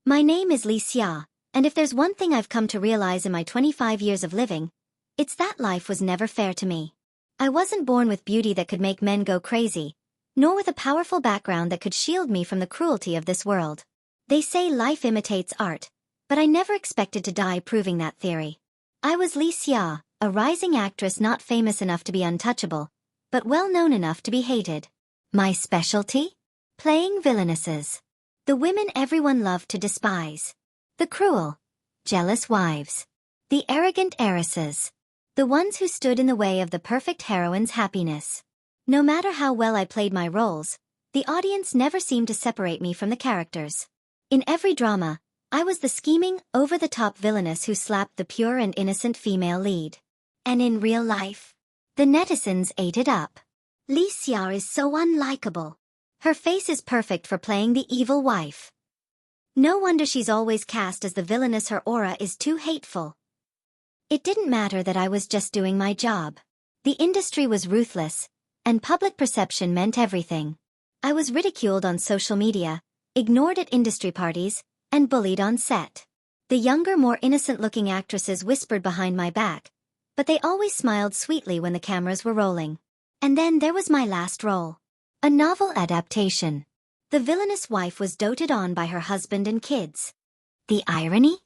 My name is Li Xia, and if there's one thing I've come to realize in my 25 years of living, it's that life was never fair to me. I wasn't born with beauty that could make men go crazy, nor with a powerful background that could shield me from the cruelty of this world. They say life imitates art, but I never expected to die proving that theory. I was Li Xia, a rising actress not famous enough to be untouchable, but well known enough to be hated. My specialty? Playing villainesses. The women everyone loved to despise. The cruel, jealous wives. The arrogant heiresses. The ones who stood in the way of the perfect heroine's happiness. No matter how well I played my roles, the audience never seemed to separate me from the characters. In every drama, I was the scheming, over-the-top villainess who slapped the pure and innocent female lead. And in real life, the netizens ate it up. Li Xia is so unlikable. Her face is perfect for playing the evil wife. No wonder she's always cast as the villainess. Her aura is too hateful. It didn't matter that I was just doing my job. The industry was ruthless, and public perception meant everything. I was ridiculed on social media, ignored at industry parties, and bullied on set. The younger, more innocent-looking actresses whispered behind my back, but they always smiled sweetly when the cameras were rolling. And then there was my last role. A novel adaptation. The villainous wife was doted on by her husband and kids. The irony?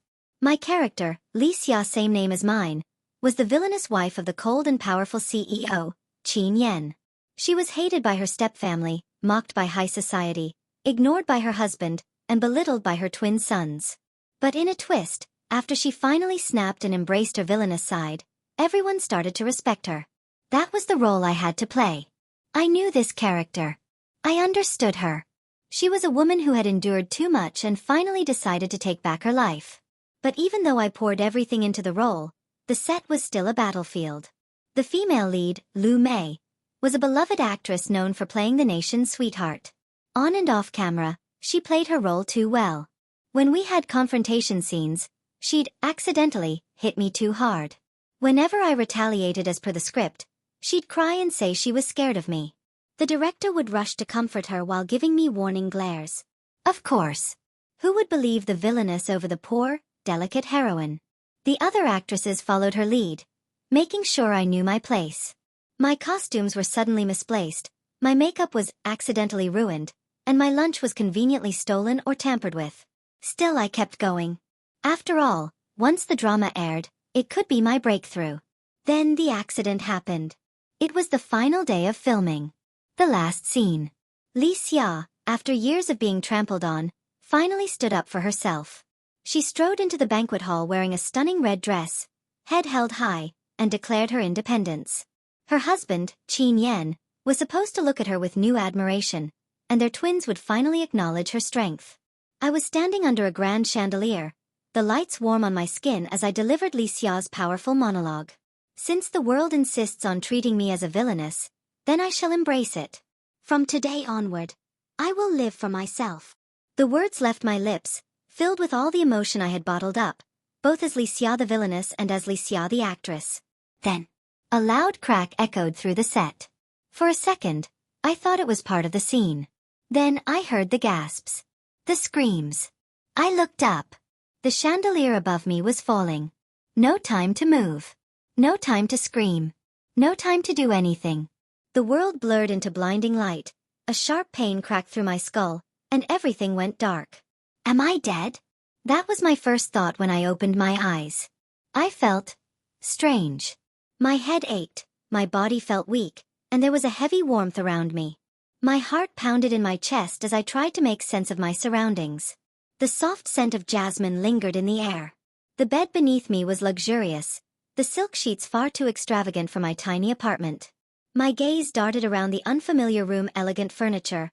My character, Li Xia, same name as mine, was the villainous wife of the cold and powerful CEO, Qin Yan. She was hated by her stepfamily, mocked by high society, ignored by her husband, and belittled by her twin sons. But in a twist, after she finally snapped and embraced her villainous side, everyone started to respect her. That was the role I had to play. I knew this character. I understood her. She was a woman who had endured too much and finally decided to take back her life. But even though I poured everything into the role, the set was still a battlefield. The female lead, Lu Mei, was a beloved actress known for playing the nation's sweetheart. On and off camera, she played her role too well. When we had confrontation scenes, she'd accidentally hit me too hard. Whenever I retaliated as per the script, she'd cry and say she was scared of me. The director would rush to comfort her while giving me warning glares. Of course. Who would believe the villainess over the poor, delicate heroine? The other actresses followed her lead, making sure I knew my place. My costumes were suddenly misplaced, my makeup was accidentally ruined, and my lunch was conveniently stolen or tampered with. Still I kept going. After all, once the drama aired, it could be my breakthrough. Then the accident happened. It was the final day of filming. The last scene. Li Xia, after years of being trampled on, finally stood up for herself. She strode into the banquet hall wearing a stunning red dress, head held high, and declared her independence. Her husband, Qin Yan, was supposed to look at her with new admiration, and their twins would finally acknowledge her strength. I was standing under a grand chandelier, the lights warm on my skin as I delivered Li Xia's powerful monologue. Since the world insists on treating me as a villainess, then I shall embrace it. From today onward, I will live for myself. The words left my lips, filled with all the emotion I had bottled up, both as Li Xia the villainess and as Li Xia the actress. Then, a loud crack echoed through the set. For a second, I thought it was part of the scene. Then I heard the gasps. The screams. I looked up. The chandelier above me was falling. No time to move. No time to scream. No time to do anything. The world blurred into blinding light, a sharp pain cracked through my skull, and everything went dark. Am I dead? That was my first thought when I opened my eyes. I felt strange. My head ached, my body felt weak, and there was a heavy warmth around me. My heart pounded in my chest as I tried to make sense of my surroundings. The soft scent of jasmine lingered in the air. The bed beneath me was luxurious, the silk sheets far too extravagant for my tiny apartment. My gaze darted around the unfamiliar room, elegant furniture,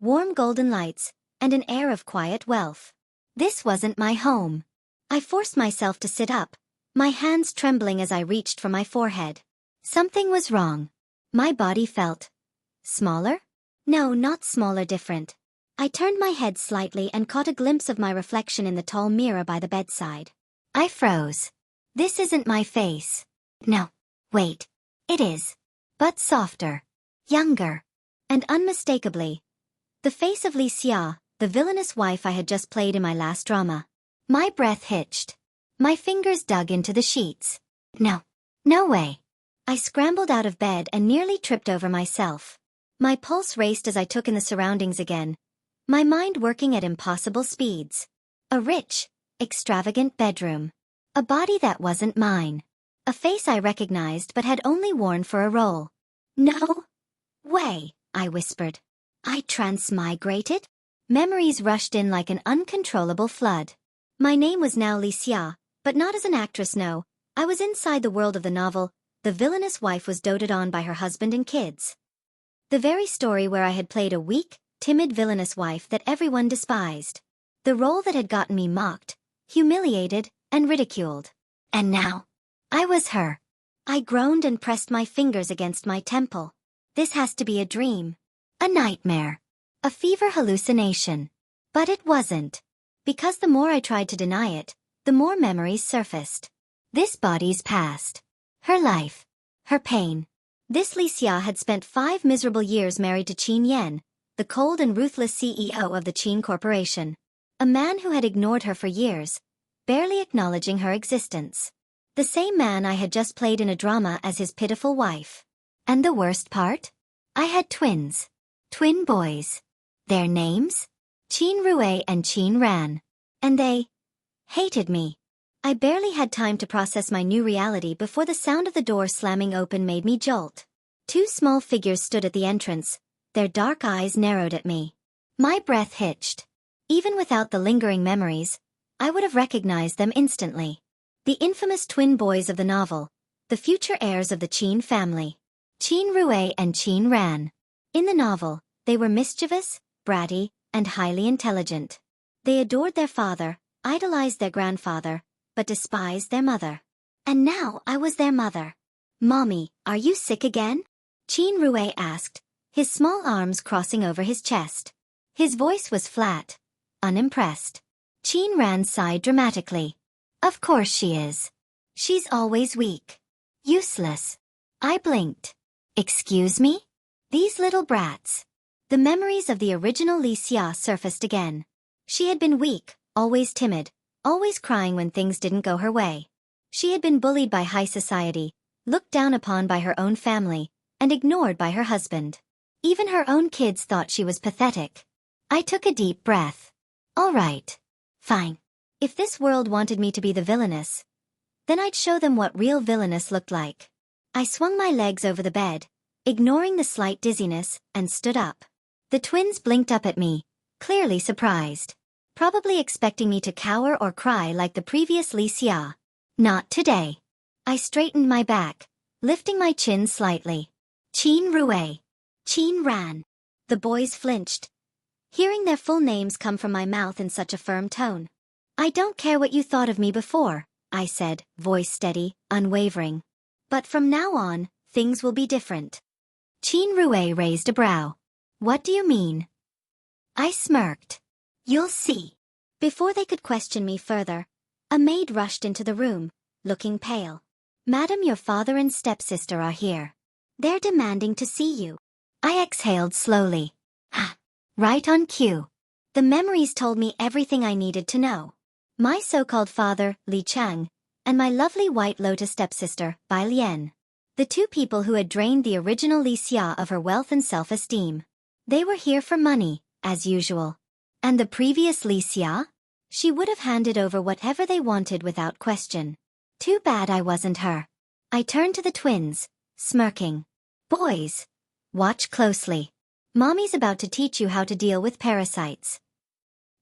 warm golden lights, and an air of quiet wealth. This wasn't my home. I forced myself to sit up, my hands trembling as I reached for my forehead. Something was wrong. My body felt smaller? No, not smaller, different. I turned my head slightly and caught a glimpse of my reflection in the tall mirror by the bedside. I froze. This isn't my face. No. Wait. It is. But softer. Younger. And unmistakably, the face of Li Xia, the villainous wife I had just played in my last drama. My breath hitched. My fingers dug into the sheets. No. No way. I scrambled out of bed and nearly tripped over myself. My pulse raced as I took in the surroundings again, my mind working at impossible speeds. A rich, extravagant bedroom. A body that wasn't mine. A face I recognized but had only worn for a role. No way, I whispered. I transmigrated? Memories rushed in like an uncontrollable flood. My name was now Li Xia, but not as an actress, no. I was inside the world of the novel. The villainous wife was doted on by her husband and kids. The very story where I had played a weak, timid villainous wife that everyone despised. The role that had gotten me mocked, humiliated, and ridiculed. And now, I was her. I groaned and pressed my fingers against my temple. This has to be a dream. A nightmare. A fever hallucination. But it wasn't. Because the more I tried to deny it, the more memories surfaced. This body's past. Her life. Her pain. This Li Xia had spent 5 miserable years married to Qin Yan, the cold and ruthless CEO of the Qin Corporation. A man who had ignored her for years, barely acknowledging her existence. The same man I had just played in a drama as his pitiful wife. And the worst part? I had twins. Twin boys. Their names? Qin Rue and Qin Ran. And they hated me. I barely had time to process my new reality before the sound of the door slamming open made me jolt. 2 small figures stood at the entrance, their dark eyes narrowed at me. My breath hitched. Even without the lingering memories, I would have recognized them instantly. The infamous twin boys of the novel, the future heirs of the Qin family. Qin Rue and Qin Ran. In the novel, they were mischievous, bratty, and highly intelligent. They adored their father, idolized their grandfather, but despised their mother. And now I was their mother. Mommy, are you sick again? Qin Rue asked, his small arms crossing over his chest. His voice was flat, unimpressed. Qin Ran sighed dramatically. Of course she is. She's always weak. Useless. I blinked. Excuse me? These little brats. The memories of the original Li Xia surfaced again. She had been weak, always timid, always crying when things didn't go her way. She had been bullied by high society, looked down upon by her own family, and ignored by her husband. Even her own kids thought she was pathetic. I took a deep breath. All right. Fine. If this world wanted me to be the villainess, then I'd show them what real villainess looked like. I swung my legs over the bed, ignoring the slight dizziness, and stood up. The twins blinked up at me, clearly surprised. Probably expecting me to cower or cry like the previous Li Xia. Not today. I straightened my back, lifting my chin slightly. Qin Rue. Qin Ran. The boys flinched, hearing their full names come from my mouth in such a firm tone. I don't care what you thought of me before, I said, voice steady, unwavering. But from now on, things will be different. Qin Rue raised a brow. What do you mean? I smirked. You'll see. Before they could question me further, a maid rushed into the room, looking pale. Madam, your father and stepsister are here. They're demanding to see you. I exhaled slowly. Ah, right on cue. The memories told me everything I needed to know. My so-called father, Li Chang, and my lovely White Lotus stepsister, Villian. The 2 people who had drained the original Li Xia of her wealth and self-esteem. They were here for money, as usual. And the previous Li Xia? She would have handed over whatever they wanted without question. Too bad I wasn't her. I turned to the twins, smirking. Boys, watch closely. Mommy's about to teach you how to deal with parasites.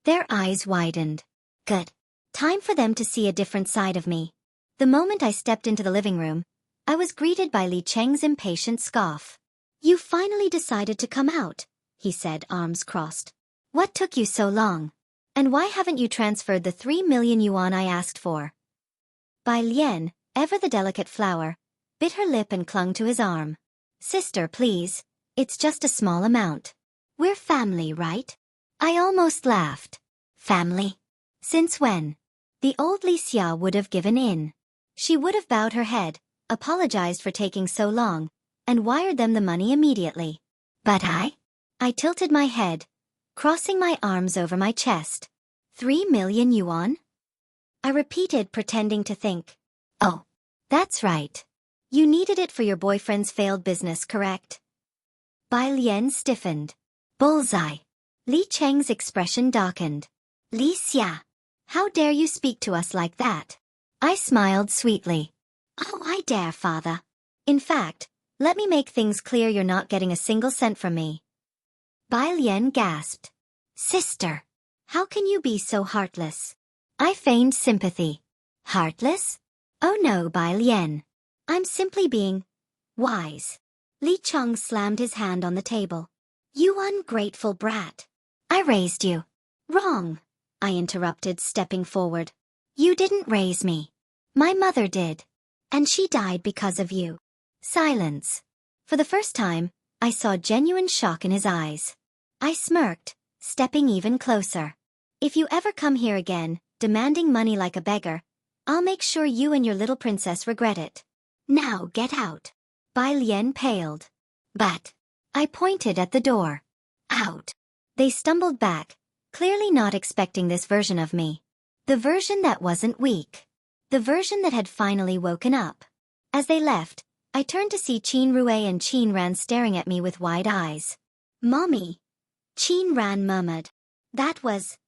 Their eyes widened. Good. Time for them to see a different side of me. The moment I stepped into the living room, I was greeted by Li Cheng's impatient scoff. You finally decided to come out, he said, arms crossed. What took you so long? And why haven't you transferred the 3 million yuan I asked for? Bai Lian, ever the delicate flower, bit her lip and clung to his arm. Sister, please. It's just a small amount. We're family, right? I almost laughed. Family? Since when? The old Li Xia would have given in. She would have bowed her head, apologized for taking so long, and wired them the money immediately. But I tilted my head, crossing my arms over my chest. 3 million yuan? I repeated, pretending to think. Oh, that's right. You needed it for your boyfriend's failed business, correct? Bai Lian stiffened. Bullseye. Li Cheng's expression darkened. Li Xia, how dare you speak to us like that? I smiled sweetly. Oh, I dare, father. In fact, let me make things clear, you're not getting a single cent from me. Bai Lian gasped. Sister, how can you be so heartless? I feigned sympathy. Heartless? Oh no, Bai Lian. I'm simply being wise. Li Cheng slammed his hand on the table. You ungrateful brat. I raised you. Wrong, I interrupted, stepping forward. You didn't raise me. My mother did. And she died because of you. Silence. For the first time, I saw genuine shock in his eyes. I smirked, stepping even closer. If you ever come here again, demanding money like a beggar, I'll make sure you and your little princess regret it. Now get out. Bai Lian paled. But I pointed at the door. Out. They stumbled back, clearly not expecting this version of me. The version that wasn't weak. The version that had finally woken up. As they left, I turned to see Qin Rue and Qin Ran staring at me with wide eyes. Mommy. Qin Ran murmured. That was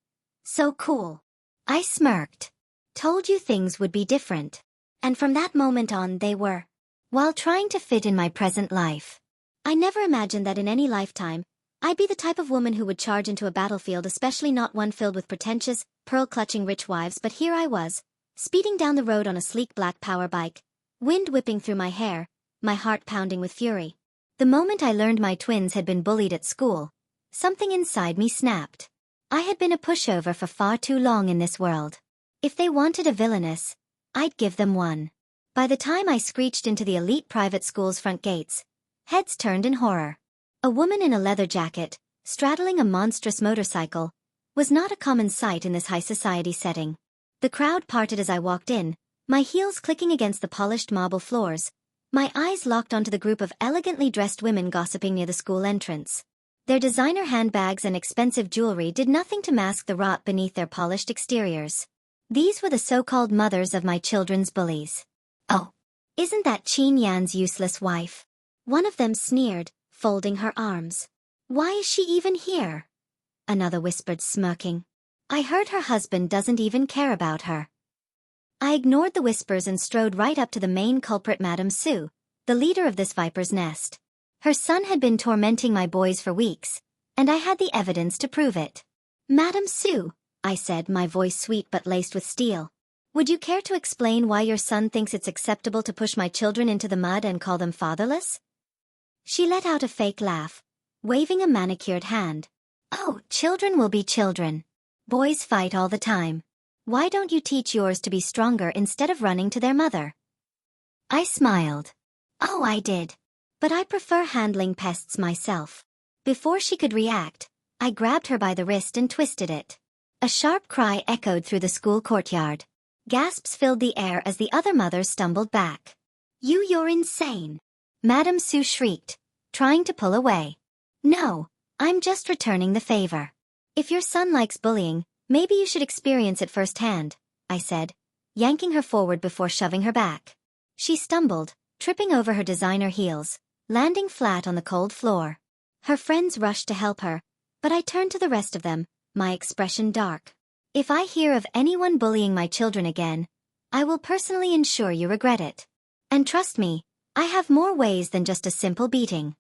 so cool. I smirked. Told you things would be different. And from that moment on they were. While trying to fit in my present life, I never imagined that in any lifetime, I'd be the type of woman who would charge into a battlefield, especially not one filled with pretentious, pearl-clutching rich wives, but here I was, speeding down the road on a sleek black power bike, wind whipping through my hair, my heart pounding with fury. The moment I learned my twins had been bullied at school, something inside me snapped. I had been a pushover for far too long in this world. If they wanted a villainess, I'd give them one. By the time I screeched into the elite private school's front gates, heads turned in horror. A woman in a leather jacket, straddling a monstrous motorcycle, was not a common sight in this high society setting. The crowd parted as I walked in, my heels clicking against the polished marble floors, my eyes locked onto the group of elegantly dressed women gossiping near the school entrance. Their designer handbags and expensive jewelry did nothing to mask the rot beneath their polished exteriors. These were the so-called mothers of my children's bullies. Oh, isn't that Qin Yan's useless wife? One of them sneered, folding her arms. Why is she even here? Another whispered, smirking. I heard her husband doesn't even care about her. I ignored the whispers and strode right up to the main culprit, Madame Su, the leader of this viper's nest. Her son had been tormenting my boys for weeks, and I had the evidence to prove it. Madame Su, I said, my voice sweet but laced with steel. Would you care to explain why your son thinks it's acceptable to push my children into the mud and call them fatherless? She let out a fake laugh, waving a manicured hand. Oh, children will be children. Boys fight all the time. Why don't you teach yours to be stronger instead of running to their mother? I smiled. Oh, I did. But I prefer handling pests myself. Before she could react, I grabbed her by the wrist and twisted it. A sharp cry echoed through the school courtyard. Gasps filled the air as the other mothers stumbled back. You're insane. Madame Su shrieked, trying to pull away. No, I'm just returning the favor. If your son likes bullying, maybe you should experience it firsthand, I said, yanking her forward before shoving her back. She stumbled, tripping over her designer heels, landing flat on the cold floor. Her friends rushed to help her, but I turned to the rest of them, my expression dark. If I hear of anyone bullying my children again, I will personally ensure you regret it. And trust me, I have more ways than just a simple beating.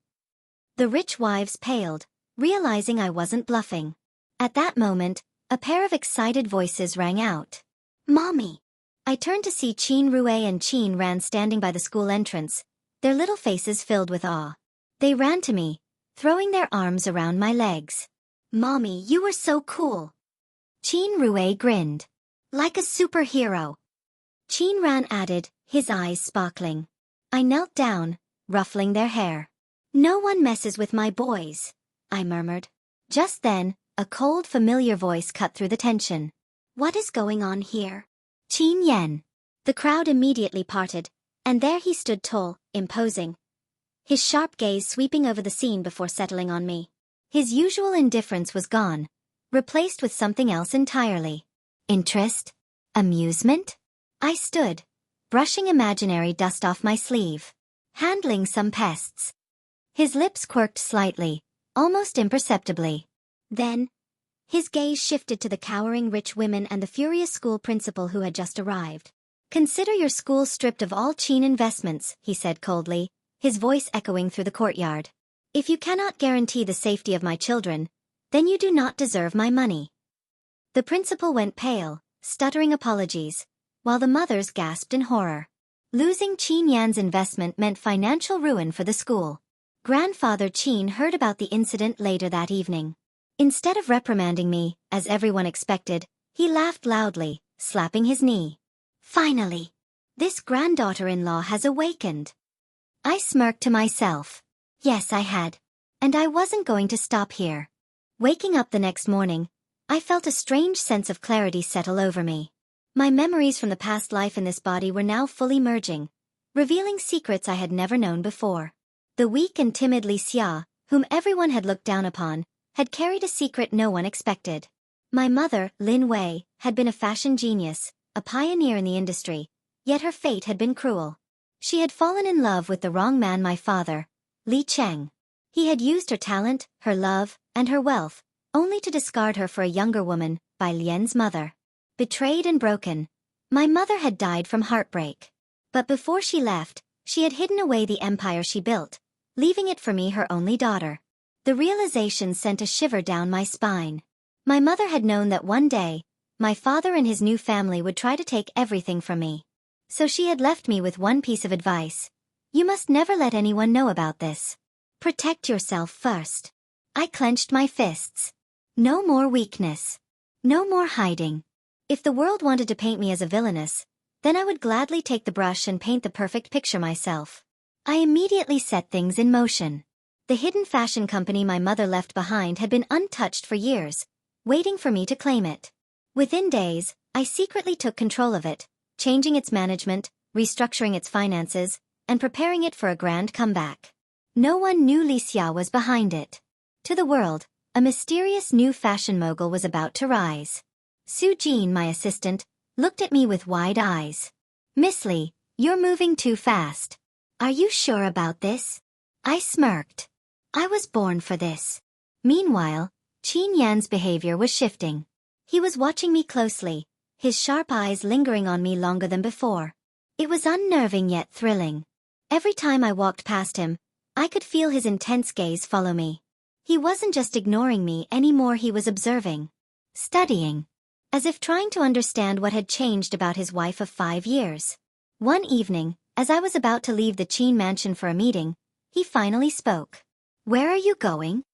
The rich wives paled, realizing I wasn't bluffing. At that moment, a pair of excited voices rang out. Mommy! I turned to see Qin Rue and Qin Ran standing by the school entrance, their little faces filled with awe. They ran to me, throwing their arms around my legs. Mommy, you were so cool. Qin Rue grinned. Like a superhero. Qin Ran added, his eyes sparkling. I knelt down, ruffling their hair. No one messes with my boys, I murmured. Just then, a cold, familiar voice cut through the tension. What is going on here? Qin Yan. The crowd immediately parted, and there he stood tall, imposing. His sharp gaze sweeping over the scene before settling on me. His usual indifference was gone, replaced with something else entirely. Interest? Amusement? I stood, brushing imaginary dust off my sleeve, handling some pests. His lips quirked slightly, almost imperceptibly. Then, his gaze shifted to the cowering rich women and the furious school principal who had just arrived. "Consider your school stripped of all Qin investments," he said coldly, his voice echoing through the courtyard. "If you cannot guarantee the safety of my children, then you do not deserve my money." The principal went pale, stuttering apologies, while the mothers gasped in horror. Losing Qin Yan's investment meant financial ruin for the school. Grandfather Qin heard about the incident later that evening. Instead of reprimanding me, as everyone expected, he laughed loudly, slapping his knee. "Finally, this granddaughter-in-law has awakened." I smirked to myself. Yes, I had. And I wasn't going to stop here. Waking up the next morning, I felt a strange sense of clarity settle over me. My memories from the past life in this body were now fully merging, revealing secrets I had never known before. The weak and timid Li Xia, whom everyone had looked down upon, had carried a secret no one expected. My mother, Lin Wei, had been a fashion genius, a pioneer in the industry, yet her fate had been cruel. She had fallen in love with the wrong man, my father, Li Cheng. He had used her talent, her love, and her wealth, only to discard her for a younger woman, Bai Lian's mother. Betrayed and broken, my mother had died from heartbreak. But before she left, she had hidden away the empire she built, leaving it for me, her only daughter. The realization sent a shiver down my spine. My mother had known that one day, my father and his new family would try to take everything from me. So she had left me with one piece of advice. You must never let anyone know about this. Protect yourself first. I clenched my fists. No more weakness. No more hiding. If the world wanted to paint me as a villainess, then I would gladly take the brush and paint the perfect picture myself. I immediately set things in motion. The hidden fashion company my mother left behind had been untouched for years, waiting for me to claim it. Within days, I secretly took control of it, changing its management, restructuring its finances, and preparing it for a grand comeback. No one knew Li Xia was behind it. To the world, a mysterious new fashion mogul was about to rise. Su Jin, my assistant, looked at me with wide eyes. "Miss Li, you're moving too fast. Are you sure about this?" I smirked. I was born for this. Meanwhile, Qin Yan's behavior was shifting. He was watching me closely, his sharp eyes lingering on me longer than before. It was unnerving yet thrilling. Every time I walked past him, I could feel his intense gaze follow me. He wasn't just ignoring me anymore, he was observing, studying, as if trying to understand what had changed about his wife of 5 years. One evening, as I was about to leave the Qin mansion for a meeting, he finally spoke. "Where are you going?"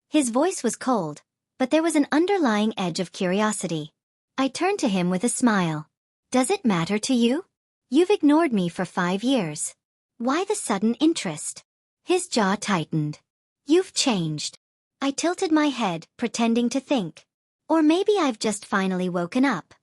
His voice was cold, but there was an underlying edge of curiosity. I turned to him with a smile. "Does it matter to you? You've ignored me for 5 years. Why the sudden interest?" His jaw tightened. "You've changed." I tilted my head, pretending to think. "Or maybe I've just finally woken up."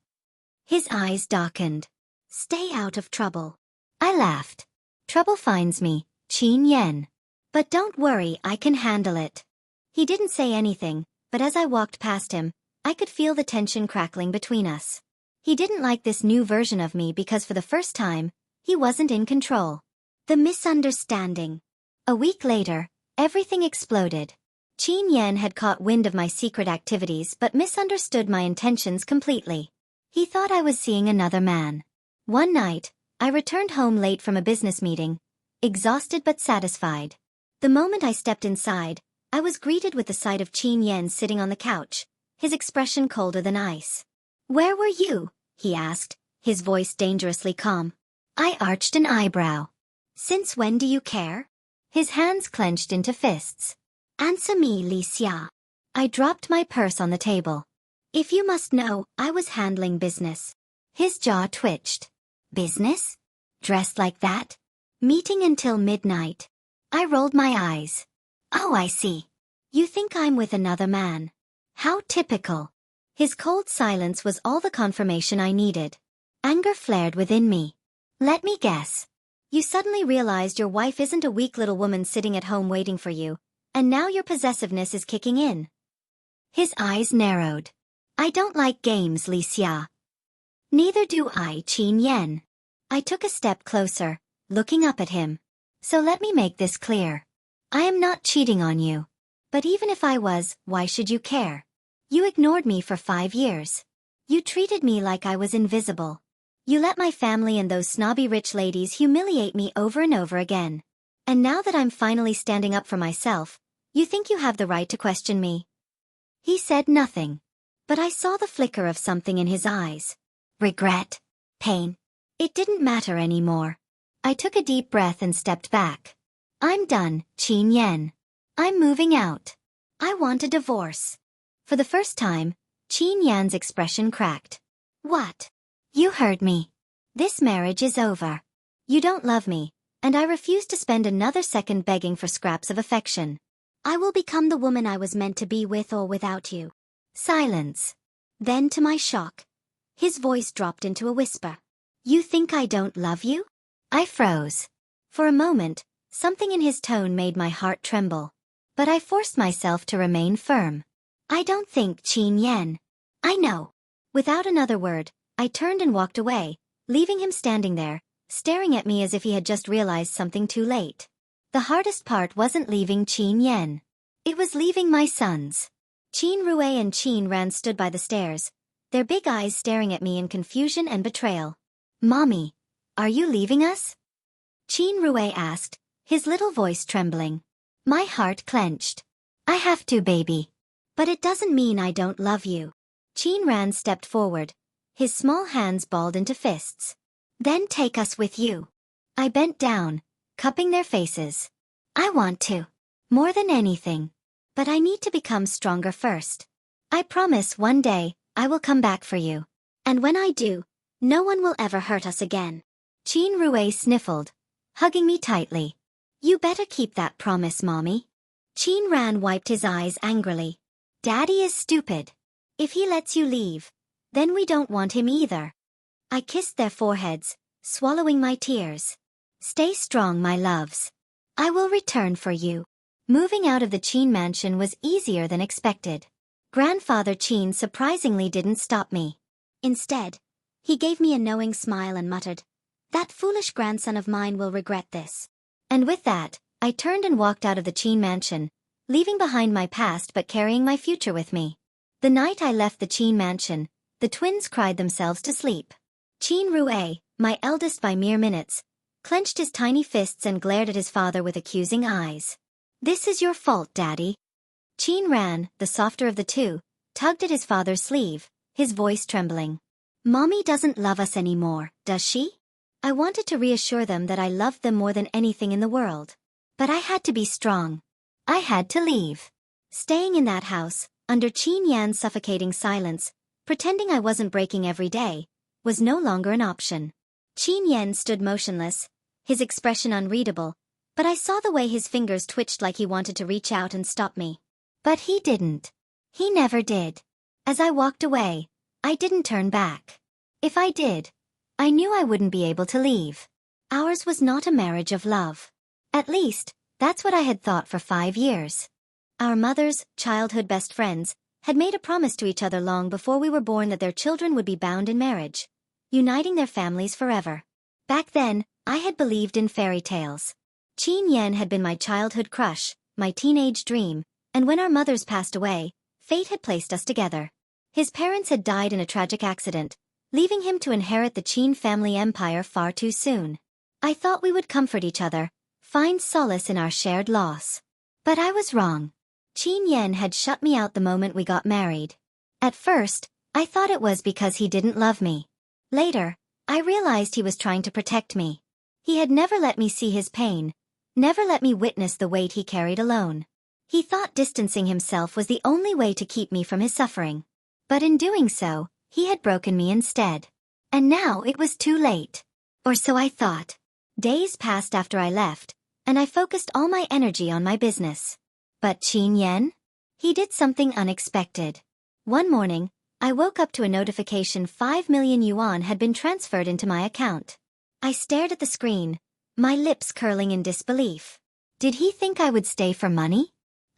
His eyes darkened. "Stay out of trouble." I laughed. "Trouble finds me, Qin Yan. But don't worry, I can handle it." He didn't say anything, but as I walked past him, I could feel the tension crackling between us. He didn't like this new version of me because for the first time, he wasn't in control. The misunderstanding. A week later, everything exploded. Qin Yan had caught wind of my secret activities but misunderstood my intentions completely. He thought I was seeing another man. One night, I returned home late from a business meeting, exhausted but satisfied. The moment I stepped inside, I was greeted with the sight of Qin Yan sitting on the couch, his expression colder than ice. "Where were you?" he asked, his voice dangerously calm. I arched an eyebrow. "Since when do you care?" His hands clenched into fists. "Answer me, Li Xia." I dropped my purse on the table. "If you must know, I was handling business." His jaw twitched. "Business? Dressed like that? Meeting until midnight?" I rolled my eyes. "Oh, I see. You think I'm with another man. How typical." His cold silence was all the confirmation I needed. Anger flared within me. "Let me guess. You suddenly realized your wife isn't a weak little woman sitting at home waiting for you, And now your possessiveness is kicking in. His eyes narrowed. I don't like games, Li Xia. Neither do I, Qin Yan. I took a step closer, looking up at him. So let me make this clear. I am not cheating on you. But even if I was, why should you care? You ignored me for 5 years. You treated me like I was invisible. You let my family and those snobby rich ladies humiliate me over and over again. And now that I'm finally standing up for myself, you think you have the right to question me? He said nothing. But I saw the flicker of something in his eyes. Regret. Pain. It didn't matter anymore. I took a deep breath and stepped back. I'm done, Qin Yan. I'm moving out. I want a divorce. For the first time, Qin Yan's expression cracked. What? You heard me. This marriage is over. You don't love me, and I refuse to spend another second begging for scraps of affection. I will become the woman I was meant to be with or without you. Silence. Then to my shock, his voice dropped into a whisper. You think I don't love you? I froze. For a moment, something in his tone made my heart tremble. But I forced myself to remain firm. I don't think, Qin Yan. I know. Without another word, I turned and walked away, leaving him standing there, staring at me as if he had just realized something too late. The hardest part wasn't leaving Qin Yan. It was leaving my sons. Qin Rue and Qin Ran stood by the stairs, their big eyes staring at me in confusion and betrayal. Mommy, are you leaving us? Qin Rue asked, his little voice trembling. My heart clenched. I have to, baby. But it doesn't mean I don't love you. Qin Ran stepped forward, his small hands balled into fists. Then take us with you. I bent down, cupping their faces. I want to. More than anything. But I need to become stronger first. I promise one day, I will come back for you. And when I do, no one will ever hurt us again. Qin Rue sniffled, hugging me tightly. You better keep that promise, Mommy. Qin Ran wiped his eyes angrily. Daddy is stupid. If he lets you leave, then we don't want him either. I kissed their foreheads, swallowing my tears. Stay strong, my loves. I will return for you. Moving out of the Qin mansion was easier than expected. Grandfather Qin surprisingly didn't stop me. Instead, he gave me a knowing smile and muttered, That foolish grandson of mine will regret this. And with that, I turned and walked out of the Qin mansion, leaving behind my past but carrying my future with me. The night I left the Qin mansion, the twins cried themselves to sleep. Qin Rue, my eldest by mere minutes, clenched his tiny fists and glared at his father with accusing eyes. This is your fault, Daddy. Qin Ran, the softer of the two, tugged at his father's sleeve, his voice trembling. Mommy doesn't love us anymore, does she? I wanted to reassure them that I loved them more than anything in the world. But I had to be strong. I had to leave. Staying in that house, under Qin Yan's suffocating silence, pretending I wasn't breaking every day, was no longer an option. Qin Yan stood motionless, his expression unreadable, but I saw the way his fingers twitched like he wanted to reach out and stop me. But he didn't. He never did. As I walked away, I didn't turn back. If I did, I knew I wouldn't be able to leave. Ours was not a marriage of love. At least, that's what I had thought for 5 years. Our mothers, childhood best friends, had made a promise to each other long before we were born that their children would be bound in marriage, uniting their families forever. Back then, I had believed in fairy tales. Qin Yan had been my childhood crush, my teenage dream, and when our mothers passed away, fate had placed us together. His parents had died in a tragic accident, leaving him to inherit the Qin family empire far too soon. I thought we would comfort each other, find solace in our shared loss. But I was wrong. Qin Yan had shut me out the moment we got married. At first, I thought it was because he didn't love me. Later, I realized he was trying to protect me. He had never let me see his pain, never let me witness the weight he carried alone. He thought distancing himself was the only way to keep me from his suffering. But in doing so, he had broken me instead. And now it was too late. Or so I thought. Days passed after I left, and I focused all my energy on my business. But Qin Yan? He did something unexpected. One morning, I woke up to a notification 5 million yuan had been transferred into my account. I stared at the screen, my lips curling in disbelief. Did he think I would stay for money?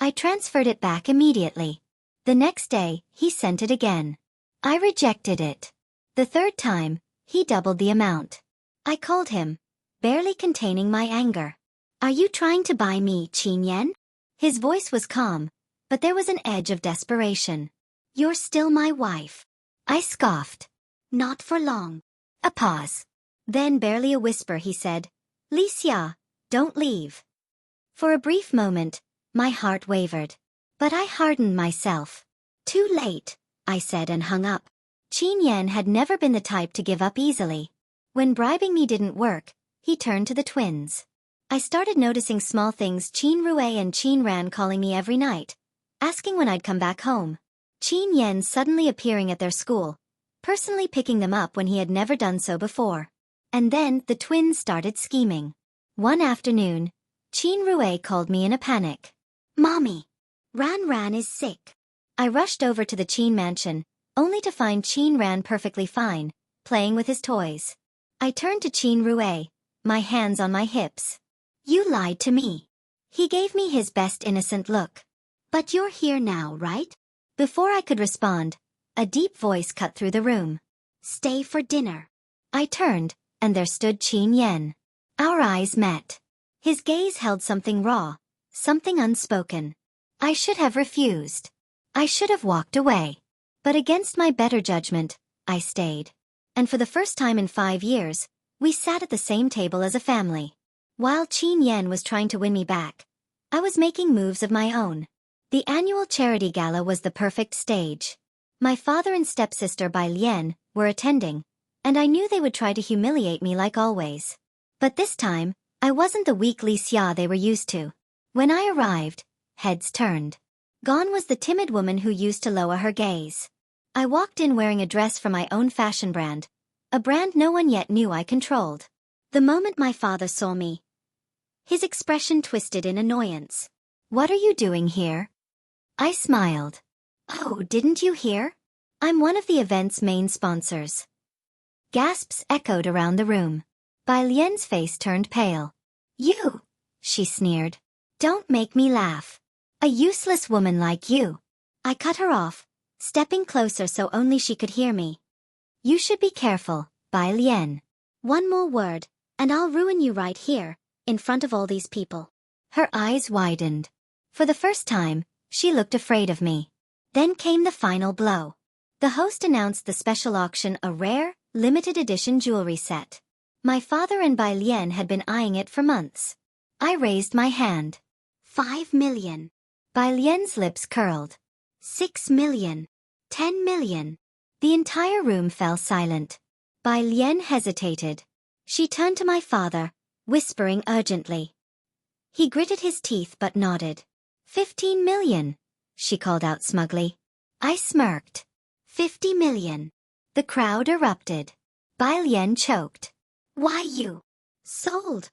I transferred it back immediately. The next day, he sent it again. I rejected it. The third time, he doubled the amount. I called him, barely containing my anger. Are you trying to buy me, Qin Yan? His voice was calm, but there was an edge of desperation. You're still my wife. I scoffed. Not for long. A pause. Then barely a whisper he said, Li Xia, don't leave. For a brief moment, my heart wavered. But I hardened myself. Too late, I said and hung up. Qin Yan had never been the type to give up easily. When bribing me didn't work, he turned to the twins. I started noticing small things, Qin Rue and Qin Ran calling me every night, asking when I'd come back home. Qin Yan suddenly appearing at their school, personally picking them up when he had never done so before. And then the twins started scheming. One afternoon, Qin Rue called me in a panic. Mommy, Ran is sick. I rushed over to the Qin mansion, only to find Qin Ran perfectly fine, playing with his toys. I turned to Qin Rue, my hands on my hips. You lied to me. He gave me his best innocent look. But you're here now, right? Before I could respond, a deep voice cut through the room. Stay for dinner. I turned, and there stood Qin Yan. Our eyes met. His gaze held something raw, something unspoken. I should have refused. I should have walked away. But against my better judgment, I stayed. And for the first time in 5 years, we sat at the same table as a family. While Qin Yan was trying to win me back, I was making moves of my own. The annual charity gala was the perfect stage. My father and stepsister Villian were attending, and I knew they would try to humiliate me like always. But this time, I wasn't the weak Li Xia they were used to. When I arrived, heads turned. Gone was the timid woman who used to lower her gaze. I walked in wearing a dress from my own fashion brand, a brand no one yet knew I controlled. The moment my father saw me, his expression twisted in annoyance. What are you doing here? I smiled. Oh, didn't you hear? I'm one of the event's main sponsors. Gasps echoed around the room. Bai Lian's face turned pale. You, she sneered. Don't make me laugh. A useless woman like you. I cut her off, stepping closer so only she could hear me. You should be careful, Bai Lian. One more word, and I'll ruin you right here, in front of all these people. Her eyes widened. For the first time, she looked afraid of me. Then came the final blow. The host announced the special auction, a rare, limited edition jewelry set. My father and Bai Lian had been eyeing it for months. I raised my hand. 5 million. Bai Lian's lips curled. 6 million. 10 million. The entire room fell silent. Bai Lian hesitated. She turned to my father, whispering urgently. He gritted his teeth but nodded. 15 million, she called out smugly. I smirked. 50 million. The crowd erupted. Bai Lian choked. Why you? Sold,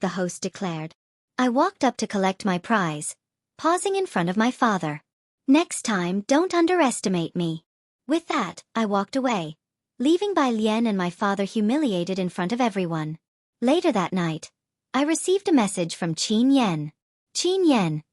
the host declared. I walked up to collect my prize, pausing in front of my father. Next time, don't underestimate me. With that, I walked away, leaving Bai Lian and my father humiliated in front of everyone. Later that night, I received a message from Qin Yan. Qin Yan,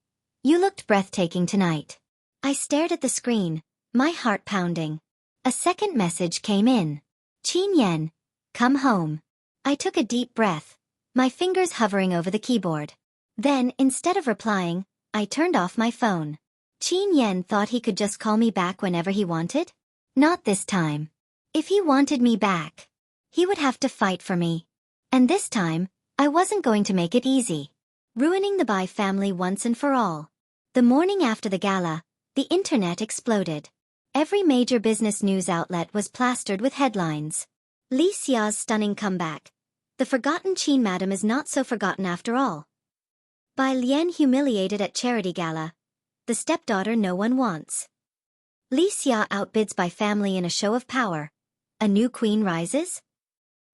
you looked breathtaking tonight. I stared at the screen, my heart pounding. A second message came in. Qin Yan, come home. I took a deep breath, my fingers hovering over the keyboard. Then, instead of replying, I turned off my phone. Qin Yan thought he could just call me back whenever he wanted? Not this time. If he wanted me back, he would have to fight for me. And this time, I wasn't going to make it easy. Ruining the Bai family once and for all. The morning after the gala, the internet exploded. Every major business news outlet was plastered with headlines. Li Xia's stunning comeback. The forgotten Qin madam is not so forgotten after all. Bai Lian humiliated at charity gala. The stepdaughter no one wants. Li Xia outbids Bai family in a show of power. A new queen rises?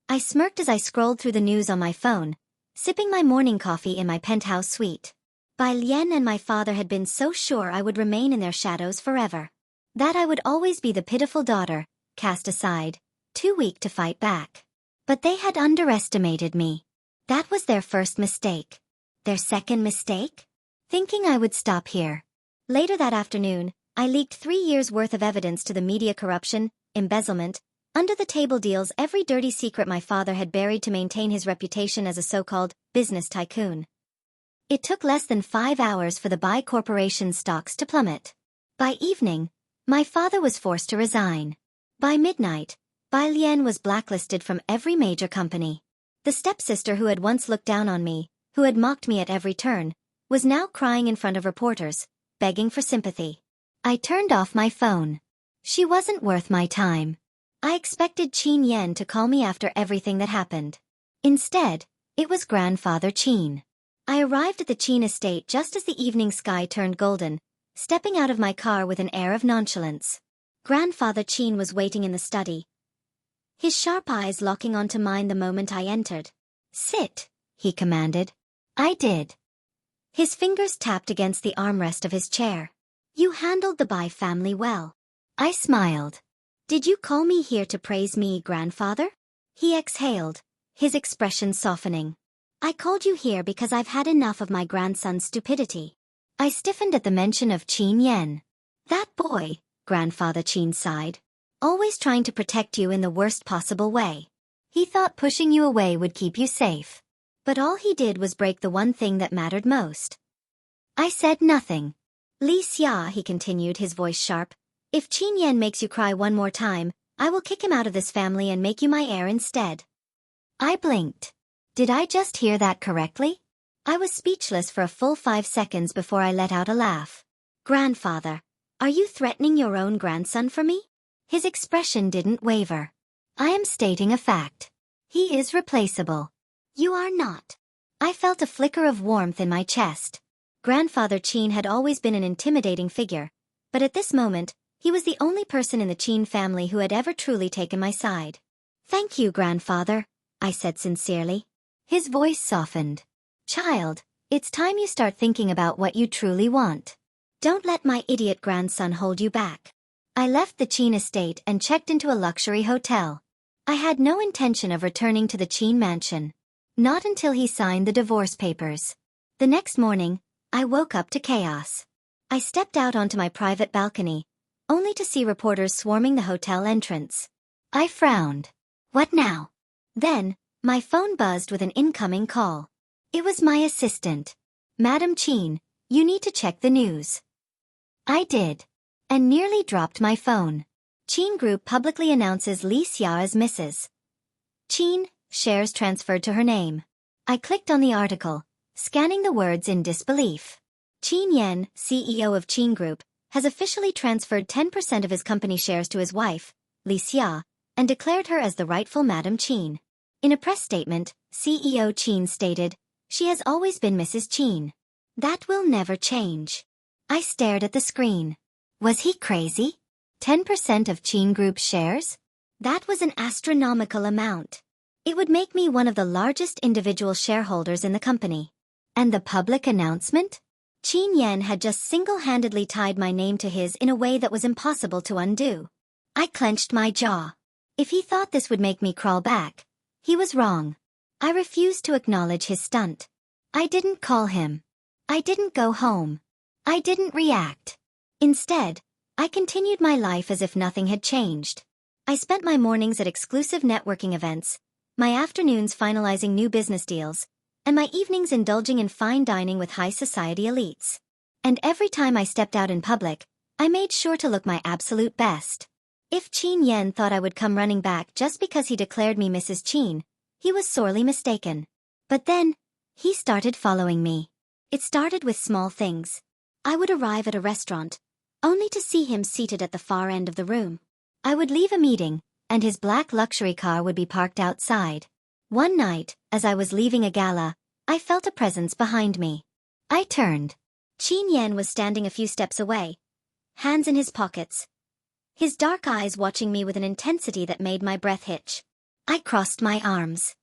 I smirked as I scrolled through the news on my phone, sipping my morning coffee in my penthouse suite. Bai Lian and my father had been so sure I would remain in their shadows forever. That I would always be the pitiful daughter, cast aside, too weak to fight back. But they had underestimated me. That was their first mistake. Their second mistake? Thinking I would stop here. Later that afternoon, I leaked 3 years' worth of evidence to the media: corruption, embezzlement, under-the-table deals, every dirty secret my father had buried to maintain his reputation as a so-called business tycoon. It took less than 5 hours for the Bai Corporation's stocks to plummet. By evening, my father was forced to resign. By midnight, Villian was blacklisted from every major company. The stepsister who had once looked down on me, who had mocked me at every turn, was now crying in front of reporters, begging for sympathy. I turned off my phone. She wasn't worth my time. I expected Qin Yan to call me after everything that happened. Instead, it was Grandfather Qin. I arrived at the Qin estate just as the evening sky turned golden, stepping out of my car with an air of nonchalance. Grandfather Qin was waiting in the study, his sharp eyes locking onto mine the moment I entered. "Sit," he commanded. I did. His fingers tapped against the armrest of his chair. "You handled the Bai family well." I smiled. "Did you call me here to praise me, grandfather?" He exhaled, his expression softening. "I called you here because I've had enough of my grandson's stupidity." I stiffened at the mention of Qin Yan. "That boy," Grandfather Qin sighed, "always trying to protect you in the worst possible way. He thought pushing you away would keep you safe. But all he did was break the one thing that mattered most." I said nothing. "Li Xia," he continued, his voice sharp, "if Qin Yan makes you cry one more time, I will kick him out of this family and make you my heir instead." I blinked. Did I just hear that correctly? I was speechless for a full 5 seconds before I let out a laugh. "Grandfather, are you threatening your own grandson for me?" His expression didn't waver. "I am stating a fact. He is replaceable." "You are not." I felt a flicker of warmth in my chest. Grandfather Qin had always been an intimidating figure, but at this moment, he was the only person in the Qin family who had ever truly taken my side. "Thank you, grandfather," I said sincerely. His voice softened. "Child, it's time you start thinking about what you truly want. Don't let my idiot grandson hold you back." I left the Qin estate and checked into a luxury hotel. I had no intention of returning to the Qin mansion. Not until he signed the divorce papers. The next morning, I woke up to chaos. I stepped out onto my private balcony, only to see reporters swarming the hotel entrance. I frowned. What now? Then, my phone buzzed with an incoming call. It was my assistant. "Madam Qin, you need to check the news." I did. And nearly dropped my phone. Qin Group publicly announces Li Xia as Mrs. Qin, shares transferred to her name. I clicked on the article, scanning the words in disbelief. Qin Yan, CEO of Qin Group, has officially transferred 10% of his company shares to his wife, Li Xia, and declared her as the rightful Madam Qin. In a press statement, CEO Qin stated, "She has always been Mrs. Qin. That will never change." I stared at the screen. Was he crazy? 10% of Qin Group's shares? That was an astronomical amount. It would make me one of the largest individual shareholders in the company. And the public announcement? Qin Yan had just single-handedly tied my name to his in a way that was impossible to undo. I clenched my jaw. If he thought this would make me crawl back, he was wrong. I refused to acknowledge his stunt. I didn't call him. I didn't go home. I didn't react. Instead, I continued my life as if nothing had changed. I spent my mornings at exclusive networking events, my afternoons finalizing new business deals, and my evenings indulging in fine dining with high society elites. And every time I stepped out in public, I made sure to look my absolute best. If Qin Yan thought I would come running back just because he declared me Mrs. Qin, he was sorely mistaken. But then, he started following me. It started with small things. I would arrive at a restaurant, only to see him seated at the far end of the room. I would leave a meeting, and his black luxury car would be parked outside. One night, as I was leaving a gala, I felt a presence behind me. I turned. Qin Yan was standing a few steps away, hands in his pockets, his dark eyes watching me with an intensity that made my breath hitch. I crossed my arms.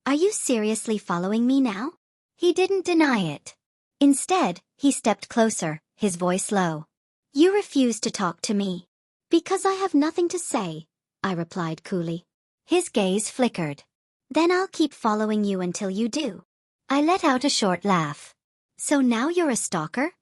"Are you seriously following me now?" He didn't deny it. Instead, he stepped closer, his voice low. "You refuse to talk to me." "Because I have nothing to say," I replied coolly. His gaze flickered. "Then I'll keep following you until you do." I let out a short laugh. "So now you're a stalker?"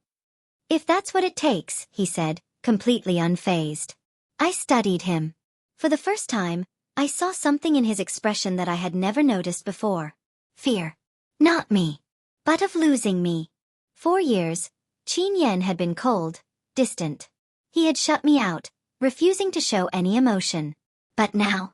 If that's what it takes, he said, completely unfazed. I studied him. For the first time, I saw something in his expression that I had never noticed before. Fear. Not me. But of losing me. 4 years, Qin Yan had been cold, distant. He had shut me out, refusing to show any emotion. But now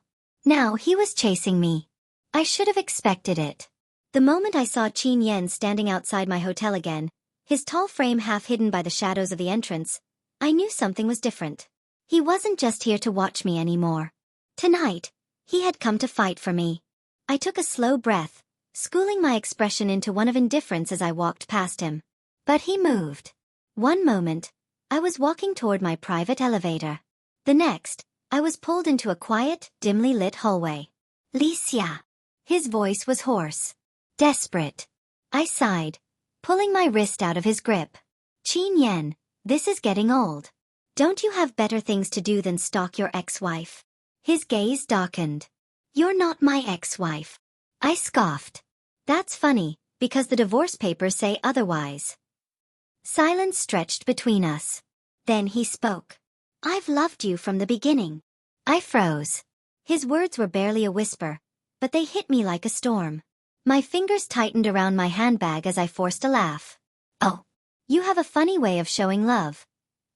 he was chasing me. I should have expected it. The moment I saw Qin Yan standing outside my hotel again, his tall frame half hidden by the shadows of the entrance, I knew something was different. He wasn't just here to watch me anymore. Tonight, he had come to fight for me. I took a slow breath, schooling my expression into one of indifference as I walked past him. But he moved. One moment, I was walking toward my private elevator. The next, I was pulled into a quiet, dimly lit hallway. Licia. His voice was hoarse. Desperate. I sighed, pulling my wrist out of his grip. Qin Yan, this is getting old. Don't you have better things to do than stalk your ex-wife? His gaze darkened. You're not my ex-wife. I scoffed. That's funny, because the divorce papers say otherwise. Silence stretched between us. Then he spoke. I've loved you from the beginning. I froze. His words were barely a whisper, but they hit me like a storm. My fingers tightened around my handbag as I forced a laugh. Oh, you have a funny way of showing love.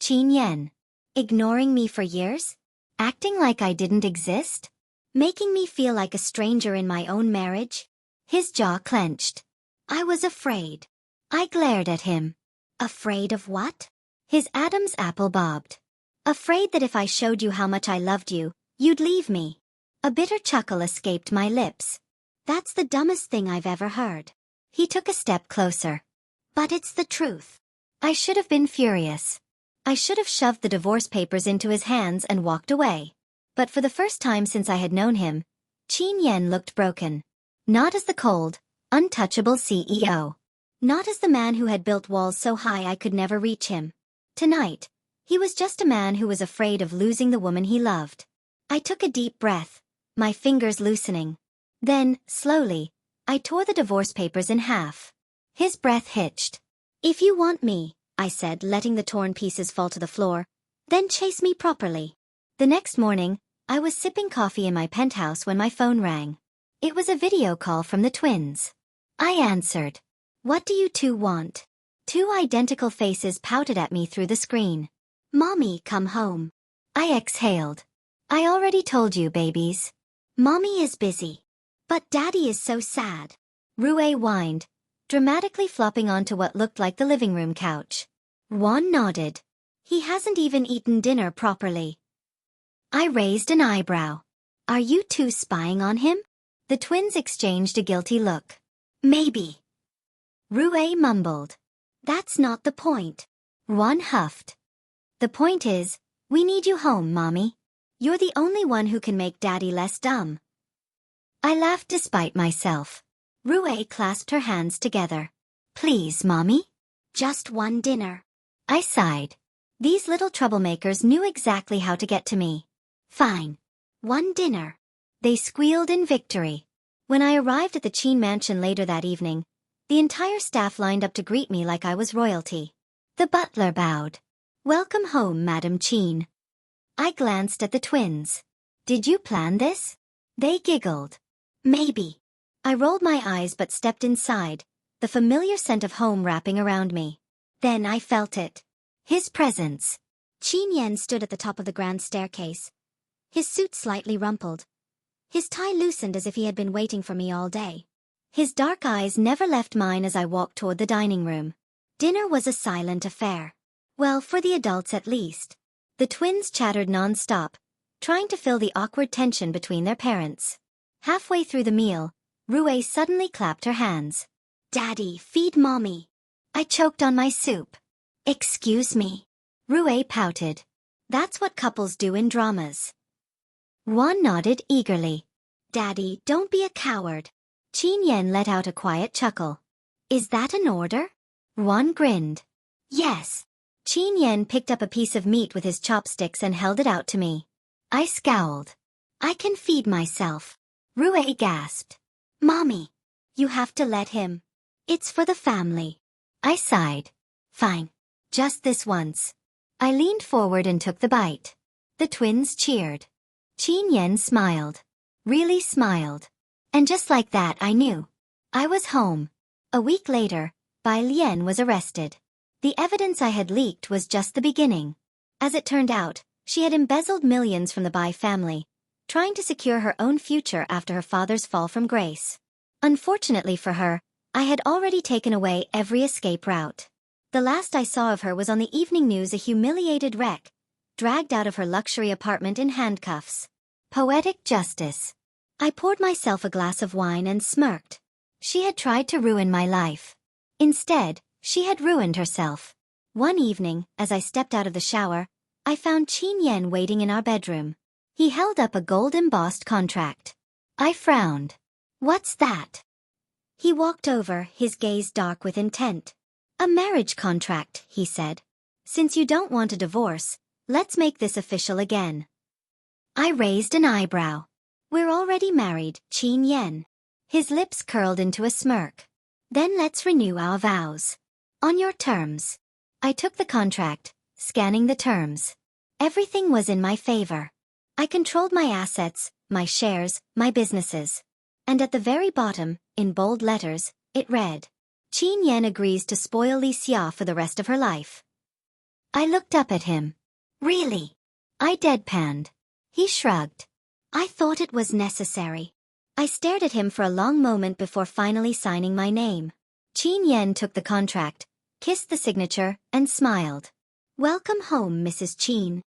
Qin Yan. Ignoring me for years? Acting like I didn't exist? Making me feel like a stranger in my own marriage? His jaw clenched. I was afraid. I glared at him. Afraid of what? His Adam's apple bobbed. Afraid that if I showed you how much I loved you, you'd leave me. A bitter chuckle escaped my lips. That's the dumbest thing I've ever heard. He took a step closer. But it's the truth. I should have been furious. I should have shoved the divorce papers into his hands and walked away. But for the first time since I had known him, Qin Yan looked broken. Not as the cold, untouchable CEO. Not as the man who had built walls so high I could never reach him. Tonight, he was just a man who was afraid of losing the woman he loved. I took a deep breath, my fingers loosening. Then, slowly, I tore the divorce papers in half. His breath hitched. If you want me, I said, letting the torn pieces fall to the floor, then chase me properly. The next morning, I was sipping coffee in my penthouse when my phone rang. It was a video call from the twins. I answered. What do you two want? 2 identical faces pouted at me through the screen. Mommy, come home. I exhaled. I already told you, babies. Mommy is busy. But Daddy is so sad. Rue whined, dramatically flopping onto what looked like the living room couch. Juan nodded. He hasn't even eaten dinner properly. I raised an eyebrow. Are you two spying on him? The twins exchanged a guilty look. Maybe. Rue mumbled. That's not the point. Juan huffed. The point is, we need you home, Mommy. You're the only one who can make Daddy less dumb. I laughed despite myself. Rue clasped her hands together. Please, Mommy. Just one dinner. I sighed. These little troublemakers knew exactly how to get to me. Fine. One dinner. They squealed in victory. When I arrived at the Qin mansion later that evening, the entire staff lined up to greet me like I was royalty. The butler bowed. Welcome home, Madam Qin. I glanced at the twins. Did you plan this? They giggled. Maybe. I rolled my eyes but stepped inside, the familiar scent of home wrapping around me. Then I felt it. His presence. Qin Yan stood at the top of the grand staircase. His suit slightly rumpled. His tie loosened as if he had been waiting for me all day. His dark eyes never left mine as I walked toward the dining room. Dinner was a silent affair. Well, for the adults at least. The twins chattered non-stop, trying to fill the awkward tension between their parents. Halfway through the meal, Rue suddenly clapped her hands. Daddy, feed Mommy. I choked on my soup. Excuse me. Rue pouted. That's what couples do in dramas. Juan nodded eagerly. Daddy, don't be a coward. Qin Yan let out a quiet chuckle. Is that an order? Juan grinned. Yes. Qin Yan picked up a piece of meat with his chopsticks and held it out to me. I scowled. I can feed myself. Rue gasped. Mommy. You have to let him. It's for the family. I sighed. Fine. Just this once. I leaned forward and took the bite. The twins cheered. Qin Yan smiled. Really smiled. And just like that I knew. I was home. A week later, Villian was arrested. The evidence I had leaked was just the beginning. As it turned out, she had embezzled millions from the Bai family, trying to secure her own future after her father's fall from grace. Unfortunately for her, I had already taken away every escape route. The last I saw of her was on the evening news, a humiliated wreck, dragged out of her luxury apartment in handcuffs. Poetic justice. I poured myself a glass of wine and smirked. She had tried to ruin my life. Instead, she had ruined herself. One evening, as I stepped out of the shower, I found Qin Yan waiting in our bedroom. He held up a gold-embossed contract. I frowned. What's that? He walked over, his gaze dark with intent. A marriage contract, he said. Since you don't want a divorce, let's make this official again. I raised an eyebrow. We're already married, Qin Yan. His lips curled into a smirk. Then let's renew our vows. On your terms. I took the contract, scanning the terms. Everything was in my favor. I controlled my assets, my shares, my businesses. And at the very bottom, in bold letters, it read, Qin Yan agrees to spoil Li Xia for the rest of her life. I looked up at him. Really? I deadpanned. He shrugged. I thought it was necessary. I stared at him for a long moment before finally signing my name. Qin Yan took the contract, kissed the signature, and smiled. Welcome home, Mrs. Qin.